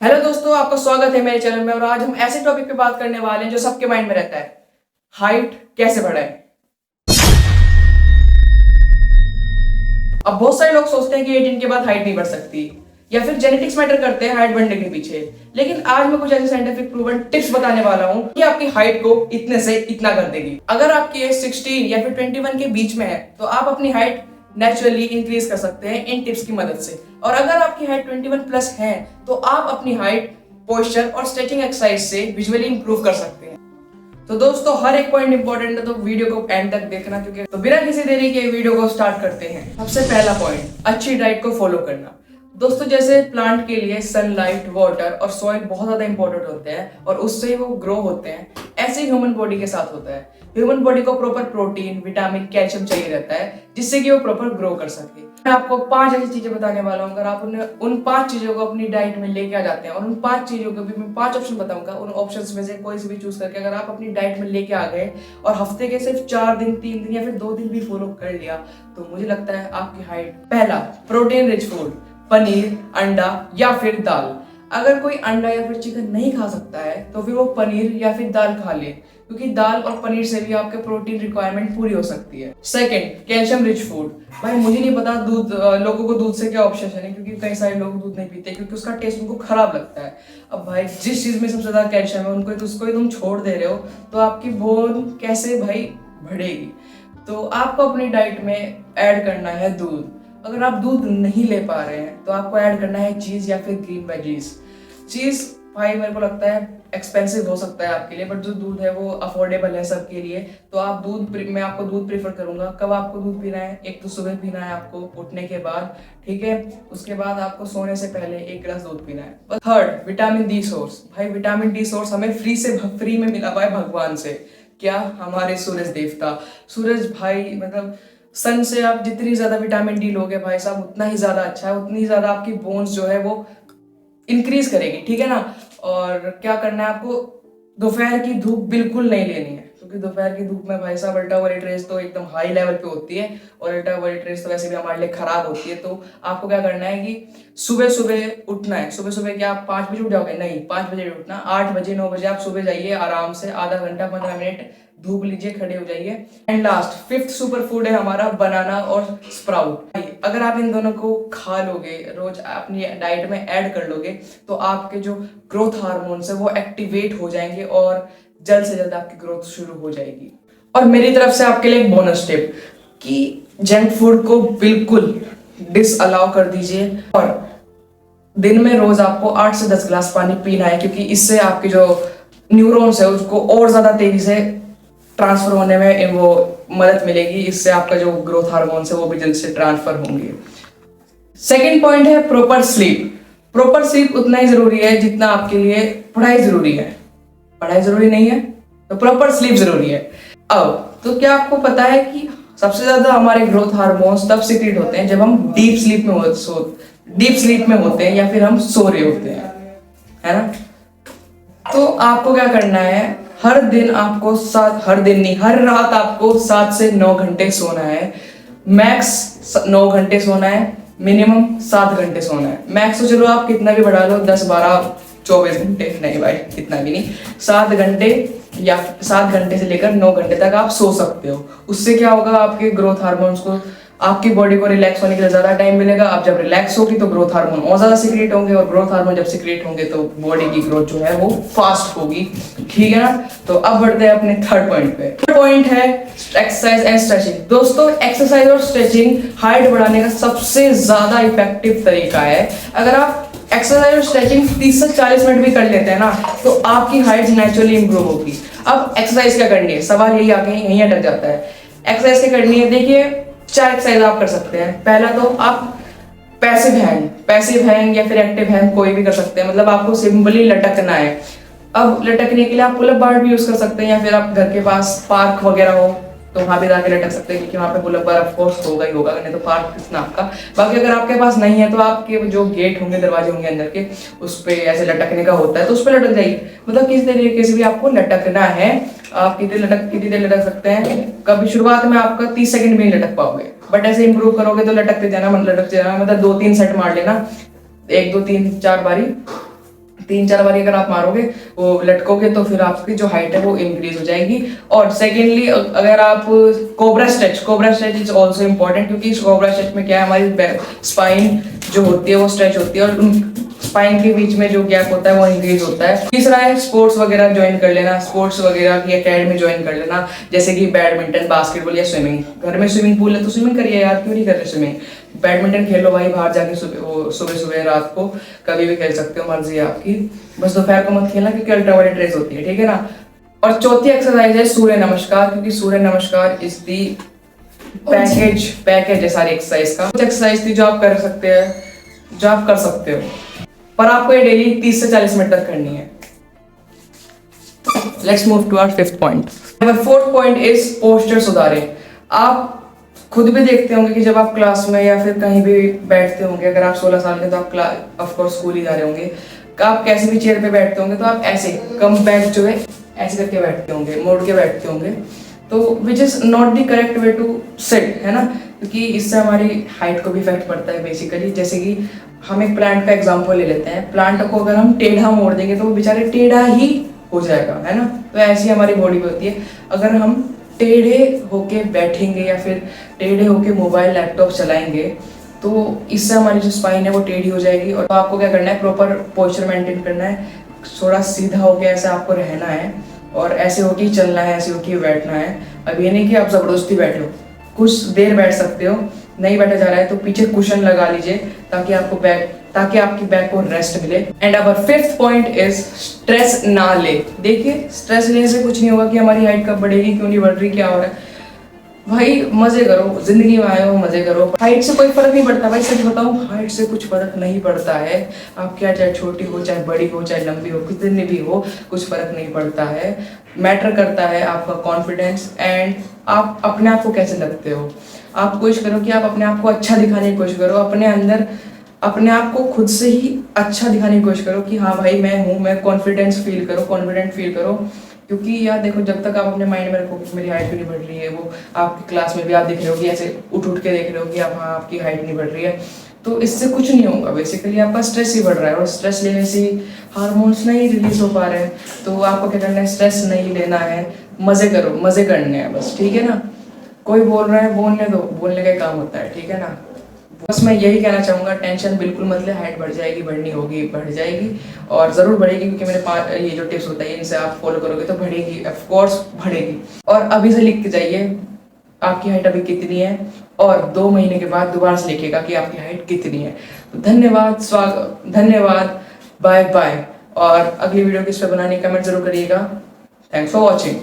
Hello दोस्तों, आपका स्वागत है मेरे चैनल में। और आज हम ऐसे टॉपिक पे बात करने वाले हैं जो सबके माइंड में रहता है, हाइट कैसे बढ़ाएं। अब बहुत सारे लोग सोचते हैं कि 18 के बाद हाइट नहीं बढ़ सकती या फिर जेनेटिक्स मैटर करते हैं हाइट बढ़ने के पीछे। लेकिन आज मैं कुछ ऐसे साइंटिफिक प्रूवन टिप्स बताने वाला हूं कि आपकी हाइट को इतने से इतना कर देगी। अगर आपकी एज 16 या फिर 21 के बीच में है तो आप अपनी हाइट नेचुरली इंक्रीज कर सकते हैं इन टिप्स की मदद से। और अगर आपकी हाइट 21 प्लस है तो आप अपनी हाइट पोस्चर और स्ट्रेचिंग एक्सरसाइज से विजुअली इंप्रूव कर सकते हैं। तो दोस्तों, हर एक पॉइंट इंपॉर्टेंट है, तो वीडियो को एंड तक देखना। क्योंकि तो बिना किसी देरी के वीडियो को स्टार्ट करते हैं। सबसे पहला पॉइंट, अच्छी डाइट को फॉलो करना। दोस्तों, जैसे प्लांट के लिए सनलाइट, वाटर और सॉइल बहुत ज्यादा इंपॉर्टेंट होते हैं और उससे वो ग्रो होते हैं, ऐसे ही ह्यूमन बॉडी के साथ होता है। ह्यूमन बॉडी को प्रॉपर प्रोटीन, विटामिन, कैल्शियम चाहिए रहता है जिससे कि वो प्रॉपर ग्रो कर सके। मैं आपको 5 ऐसी चीजें बताने वाला हूँ। अगर आप उन 5 चीजों को अपनी डाइट में लेके आ जाते हैं और उन 5 चीजों को भी मैं 5 ऑप्शन बताऊंगा, उन ऑप्शंस में से कोई से भी चूज करके अगर आप अपनी डाइट में लेके आ गए और हफ्ते के सिर्फ 4 दिन, 3 दिन या फिर 2 दिन भी फॉलो कर लिया तो मुझे लगता है आपकी हाइट। पहला, प्रोटीन रिच फूड, पनीर, अंडा या फिर दाल। अगर कोई अंडा या फिर चिकन नहीं खा सकता है तो फिर वो पनीर या फिर दाल खा ले, क्योंकि दाल और पनीर से भी आपके प्रोटीन रिक्वायरमेंट पूरी हो सकती है। Second, calcium rich food. भाई मुझे नहीं पता दूध, लोगों को दूध से क्या ऑब्सेशन है, क्योंकि कई सारे लोग दूध नहीं पीते क्योंकि उसका टेस्ट उनको खराब लगता है। अब भाई जिस चीज में सबसे ज्यादा कैल्शियम है उसको ही तुम छोड़ दे रहे हो तो आपकी बोन कैसे भाई बढ़ेगी। तो आपको अपनी डाइट में ऐड करना है दूध। अगर आप दूध नहीं ले पा रहे हैं तो आपको ऐड करना है चीज या फिर ग्रीन वेजीज। चीज भाई मेरे को लगता है एक्सपेंसिव हो सकता है आपके लिए, बट जो दूध है वो अफोर्डेबल है सबके लिए। तो आप मैं आपको दूध प्रीफर करूंगा। कब आपको दूध पीना है? एक तो सुबह पीना है आपको उठने के बाद, ठीक है। उसके बाद आपको सोने से पहले 1 गिलास दूध पीना है। Third, vitamin D source. भाई विटामिन डी सोर्स हमें फ्री में मिला हुआ है भगवान से। क्या? हमारे सूरज देवता। सूरज भाई मतलब सन से आप जितनी ज्यादा विटामिन डी लोगे भाई साहब उतना ही ज्यादा अच्छा है, उतनी ज्यादा आपकी बोन्स जो है वो इंक्रीज करेगी, ठीक है ना। और क्या करना है आपको, दोपहर की धूप बिल्कुल नहीं लेनी है, क्योंकि दोपहर की धूप में भाई साहब अल्ट्रावायलेट रेज तो एकदम हाई लेवल पे होती है और अल्ट्रावायलेट रेज तो वैसे भी हमारे लिए खराब होती है। तो आपको क्या करना है कि सुबह सुबह उठना है। सुबह सुबह क्या आप 5 बजे उठ जाओगे? नहीं, 5 बजे उठना, 8 बजे 9 बजे आप सुबह जाइए आराम से, आधा घंटा 15 मिनट धूप लीजिए, खड़े हो जाइए। And last, 5th super food है हमारा बनाना और स्प्राउट। अगर आप इन दोनों को खा लोगे, रोज अपनी डाइट में ऐड कर लोगे तो आपके जो ग्रोथ हार्मोन्स है वो एक्टिवेट हो जाएंगे और जल्द से जल्द आपकी ग्रोथ शुरू हो जाएगी। और मेरी तरफ से आपके लिए एक बोनस टिप कि जंक फूड को बिल्कुल डिसअलाउ कर दीजिए और दिन में रोज आपको 8 से 10 गिलास पानी पीना है, क्योंकि इससे आपके जो न्यूरॉन्स है उसको और ज्यादा तेजी से ट्रांसफर होने में वो मदद मिलेगी। इससे आपका जो ग्रोथ हार्मोन्स है वो भी जल्द से ट्रांसफर होंगे। सेकेंड पॉइंट है प्रॉपर स्लीप। प्रॉपर स्लीप उतना ही जरूरी है जितना आपके लिए पढ़ाई जरूरी है। पढ़ाई जरूरी नहीं है तो प्रॉपर स्लीप जरूरी है। अब तो क्या आपको पता है कि सबसे ज्यादा हमारे ग्रोथ हार्मोन्स तब सीक्रेट होते हैं जब हम डीप स्लीप में होते हैं या फिर हम सो रहे होते हैं, है ना। तो आपको क्या करना है, हर रात आपको 7 से 9 घंटे सोना है। मैक्स 9 घंटे सोना है, मिनिमम 7 घंटे सोना है। मैक्स तो चलो आप कितना भी बढ़ा लो, 10, 12, 24 घंटे नहीं भाई, इतना भी नहीं, 7 घंटे या 7 घंटे से लेकर 9 घंटे तक आप सो सकते हो। उससे क्या होगा, आपके ग्रोथ हार्मोन्स को, आपकी बॉडी को रिलैक्स होने के लिए ज्यादा टाइम मिलेगा। आप जब रिलैक्स होगी तो ग्रोथ हार्मोन और ज्यादा सीक्रेट होंगे और ग्रोथ हार्मोन जब सीक्रेट होंगे तो बॉडी की ग्रोथ जो है वो फास्ट होगी, ठीक है ना। तो अब बढ़ते हैं अपने थर्ड पॉइंट पे। थर्ड पॉइंट है एक्सरसाइज एंड स्ट्रेचिंग। दोस्तों, एक्सरसाइज और स्ट्रेचिंग हाइट बढ़ाने का सबसे ज्यादा इफेक्टिव तरीका है। अगर आप एक्सरसाइज और स्ट्रेचिंग 30 से 40 मिनट भी कर लेते हैं ना तो आपकी हाइट नेचुरली इंप्रूव होगी। अब एक्सरसाइज क्या करनी है, सवाल यही आके यहीं अटक जाता है। एक्सरसाइज क्या करनी है, देखिए 4 एक्सरसाइज आप कर सकते हैं। पहला तो आप पैसिव हैंग या फिर एक्टिव हैंग कोई भी कर सकते हैं, मतलब आपको सिंपली लटकना है। अब लटकने के लिए आप पुल अप बार भी यूज कर सकते हैं या फिर आप घर के पास पार्क वगैरह हो तो वहां पे जाके लटक सकते हैं, क्योंकि वहां पे pull up bar of course होगा ही होगा, नहीं तो पार्क कितना आपका। बाकी अगर आपके पास नहीं है तो आपके जो गेट होंगे, दरवाजे होंगे अंदर के, उस पे ऐसे लटकने का होता है तो उस पे लटक जाइए। मतलब किसी तरीके से भी आपको लटकना है। आप कितनी देर लटक सकते हैं, कभी शुरुआत में आपका 30 सेकंड भी नहीं लटक पाओगे, बट ऐसे इंप्रूव करोगे तो लटकते जाना, मतलब 2-3 सेट मार लेना, 1 2 3 4 बारी, 3-4 बारी अगर आप मारोगे वो लटकोगे तो फिर आपकी जो हाइट है वो इंक्रीज हो जाएगी। और सेकेंडली अगर आप cobra stretch is also important, क्योंकि इस कोबरा स्ट्रेच में क्या है, हमारी स्पाइन जो होती है वो स्ट्रेच होती है और स्पाइन के बीच में जो गैप होता है वो इंक्रीज होता है। तीसरा है स्पोर्ट्स वगैरह ज्वाइन कर लेना, स्पोर्ट्स वगैरह की एकेडमी ज्वाइन कर लेना, जैसे कि बैडमिंटन, बास्केटबॉल या स्विमिंग। घर में स्विमिंग पूल है तो स्विमिंग करिए यार, क्यों नहीं कर रहे स्विमिंग। बैडमिंटन खेलो भाई बाहर जाके, सुबह सुबह रात को कभी भी खेल सकते हो, मर्जी है आपकी। बस दोपहर को मत खेलना क्योंकि अल्ट्रावायलेट रेज होती है, ठीक है ना। और चौथी एक्सरसाइज है सूर्य नमस्कार, क्योंकि सूर्य नमस्कार इज दी पैकेज है सारी एक्सरसाइज का। कुछ एक्सरसाइज थी जो आप कर सकते हैं, जो आप कर सकते हो, पर आपको ये डेली 30 से 40 मिनट तक करनी है। Let's move to our fifth point. Fourth point is posture सुधारें। आप खुद भी देखते होंगे कि जब आप क्लास में या फिर कहीं भी बैठते होंगे, अगर आप 16 साल के तो आप ऑफ कोर्स स्कूल ही जा रहे होंगे, आप कैसे भी चेयर पे बैठते होंगे तो आप ऐसे कम बैक जो है ऐसे करके बैठते होंगे, मोड़ के बैठते होंगे, तो which is not the correct way to sit, है ना। क्योंकि इससे हमारी हाइट को भी इफेक्ट पड़ता है बेसिकली। जैसे कि हम एक प्लांट का एग्जाम्पल ले लेते हैं, प्लांट को अगर हम टेढ़ा मोड़ देंगे तो वो बेचारे टेढ़ा ही हो जाएगा, है ना। तो ऐसी हमारी बॉडी पे होती है। अगर हम टेढ़े होके बैठेंगे या फिर टेढ़े होके मोबाइल लैपटॉप चलाएंगे तो इससे हमारी जो स्पाइन है वो टेढ़ी हो जाएगी। और आपको क्या करना है, प्रॉपर पोस्चर मेंटेन करना है, थोड़ा सीधा होके ऐसे आपको रहना है और ऐसे होके चलना है, ऐसे होके बैठना है। अब ये नहीं कि आप जबरदस्ती बैठे हो, कुछ देर बैठ सकते हो, नहीं बैठा जा रहा है तो पीछे कुशन लगा लीजिए ताकि आपकी बैक को रेस्ट मिले। And our fifth point is stress ना ले। देखिए स्ट्रेस लेने से कुछ नहीं होगा कि हमारी हाइट कब बढ़ेगी, क्यों नहीं बढ़ रही, क्या हो रहा है। भाई मजे करो, जिंदगी में आए हो मजे करो। हाइट से कोई फर्क नहीं पड़ता भाई, सच बताऊं, हाइट से कुछ फर्क नहीं पड़ता है। आप क्या चाहे छोटी हो, चाहे बड़ी हो, चाहे लंबी हो, कितनी भी हो, कुछ फर्क नहीं पड़ता है। मैटर करता है आपका कॉन्फिडेंस एंड आप अपने आप को कैसे लगते हो। आप कोशिश करो कि आप अपने आप को अच्छा दिखाने की कोशिश करो, अपने अंदर अपने आप को खुद से ही अच्छा दिखाने की कोशिश करो कि हाँ भाई मैं हूँ, मैं कॉन्फिडेंट फील करो। क्योंकि यार देखो, जब तक आप अपने माइंड में रखोगे कि मेरी हाइट क्यों नहीं बढ़ रही है, वो आपकी क्लास में भी आप देख रहे हो कि ऐसे उठ के देख रहे हो कि आप हाँ आपकी हाइट नहीं बढ़ रही है, तो इससे कुछ नहीं होगा। बेसिकली आपका स्ट्रेस ही बढ़ रहा है और स्ट्रेस लेने से हार्मोन्स नहीं रिलीज हो पा रहे हैं। तो आपको क्या करना है, स्ट्रेस नहीं लेना है, मजे करो, मजे करने हैं बस, ठीक है ना। कोई बोल रहा है बोलने दो, बोलने का काम होता है, ठीक है ना। बस मैं यही कहना चाहूँगा, टेंशन बिल्कुल मत ले, हाइट बढ़ जाएगी, बढ़नी होगी बढ़ जाएगी और ज़रूर बढ़ेगी, क्योंकि मेरे पास ये जो टिप्स होता है इनसे आप फॉलो करोगे तो बढ़ेगी, ऑफ कोर्स बढ़ेगी। और अभी से लिख के जाइए आपकी हाइट अभी कितनी है और 2 महीने के बाद दोबारा से लिखेगा कि आपकी हाइट कितनी है। तो धन्यवाद, बाय बाय। और अगली वीडियो किस पे बनानी कमेंट जरूर करिएगा। Thanks for watching.